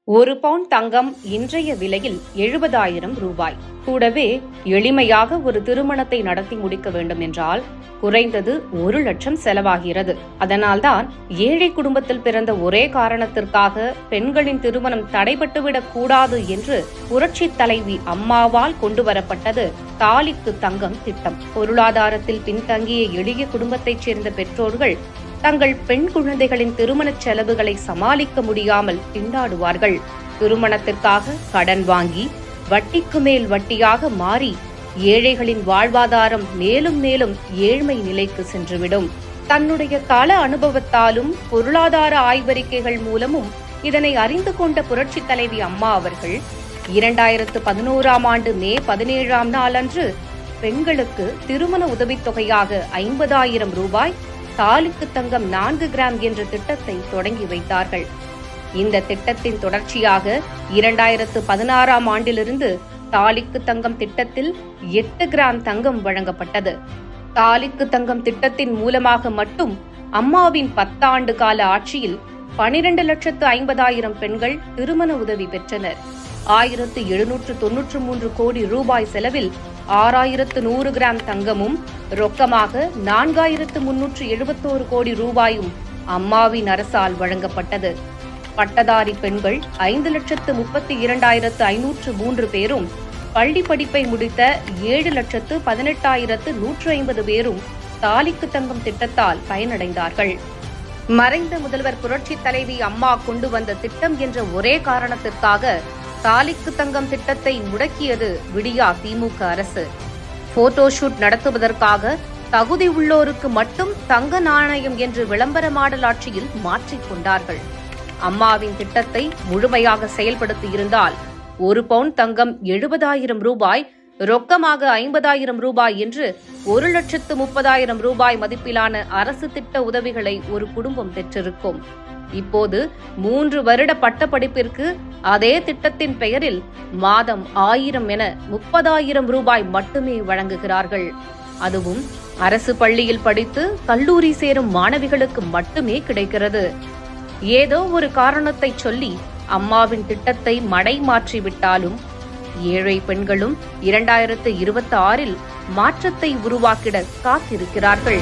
ஒரு பவுன் தங்கம் இன்றைய விலையில் 70,000 ரூபாய். கூடவே எளிமையாக ஒரு திருமணத்தை நடத்தி முடிக்க வேண்டும் என்றால் குறைந்தது 1 லட்சம் செலவாகிறது. அதனால்தான் ஏழை குடும்பத்தில் பிறந்த ஒரே காரணத்திற்காக பெண்களின் திருமணம் தடைபட்டுவிடக் கூடாது என்று புரட்சி தலைவி அம்மாவால் கொண்டுவரப்பட்டது தாலிக்கு தங்கம் திட்டம். பொருளாதாரத்தில் பின்தங்கிய எளிய குடும்பத்தைச் சேர்ந்த பெற்றோர்கள் தங்கள் பெண் குழந்தைகளின் திருமண செலவுகளை சமாளிக்க முடியாமல் திண்டாடுவார்கள். திருமணத்திற்காக கடன் வாங்கி வட்டிக்கு மேல் வட்டியாக மாறி ஏழைகளின் வாழ்வாதாரம் மேலும் மேலும் ஏழ்மை நிலைக்கு சென்றுவிடும். தன்னுடைய கள அனுபவத்தாலும் பொருளாதார ஆய்வறிக்கைகள் மூலமும் இதனை அறிந்து கொண்ட புரட்சி தலைவி அம்மா அவர்கள் 2011ஆம் ஆண்டு மே 17ஆம் நாளன்று பெண்களுக்கு திருமண உதவித்தொகையாக 50,000 ரூபாய், தாலிக்கு தங்கம் 4 கிராம் என்ற திட்டத்தை தொடங்கி வைத்தார்கள். இந்த திட்டத்தின் தொடர்ச்சியாக 2016ஆம் ஆண்டிலிருந்து தாலிக்கு தங்கம் திட்டத்தில் 8 கிராம் தங்கம் வழங்கப்பட்டது. தாலிக்கு தங்கம் திட்டத்தின் மூலமாக மட்டும் அம்மாவின் 10 ஆண்டு கால ஆட்சியில் 12,50,000 பெண்கள் திருமண உதவி பெற்றனர். 1,793 கோடி ரூபாய் செலவில் 6,100 கிராம் தங்கமும் ரொக்கமாக 4,371 கோடி ரூபாயும் அம்மாவின் அரசால் வழங்கப்பட்டது. பட்டதாரி பெண்கள் 5,32,503 பேரும், பள்ளி படிப்பை முடித்த 7,18,150 பேரும் தாலிக்கு தங்கம் திட்டத்தால் பயனடைந்தார்கள். மறைந்த முதல்வர் புரட்சி தலைவி அம்மா கொண்டு வந்த திட்டம் என்ற ஒரே காரணத்திற்காக தாலிக்கு தங்கம் திட்டத்தை முடக்கியது விடியா திமுக அரசு. போட்டோஷூட் நடத்துவதற்காக தகுதி உள்ளோருக்கு மட்டும் தங்க நாணயம் என்று விளம்பர மாடல் ஆட்சியில் மாற்றிக்கொண்டார்கள். அம்மாவின் திட்டத்தை முழுமையாக செயல்படுத்தி இருந்தால் 1 பவுன் தங்கம் 70,000 ரூபாய், ரொக்கமாக 50,000 ரூபாய் என்று 1,30,000 ரூபாய் மதிப்பிலான அரசு திட்ட உதவிகளை ஒரு குடும்பம் பெற்றிருக்கும். இப்போது 3 வருட பட்டப்படிப்பிற்கு அதே திட்டத்தின் பெயரில் மாதம் 1000 என 30,000 ரூபாய் மட்டுமே வழங்குகிறார்கள். அதுவும் அரசு பள்ளியில் படித்து கல்லூரி சேரும் மாணவிகளுக்கு மட்டுமே கிடைக்கிறது. ஏதோ ஒரு காரணத்தை சொல்லி அம்மாவின் திட்டத்தை மடை மாற்றிவிட்டாலும் ஏழை பெண்களும் 2026இல் மாற்றத்தை உருவாக்கிட காத்திருக்கிறார்கள்.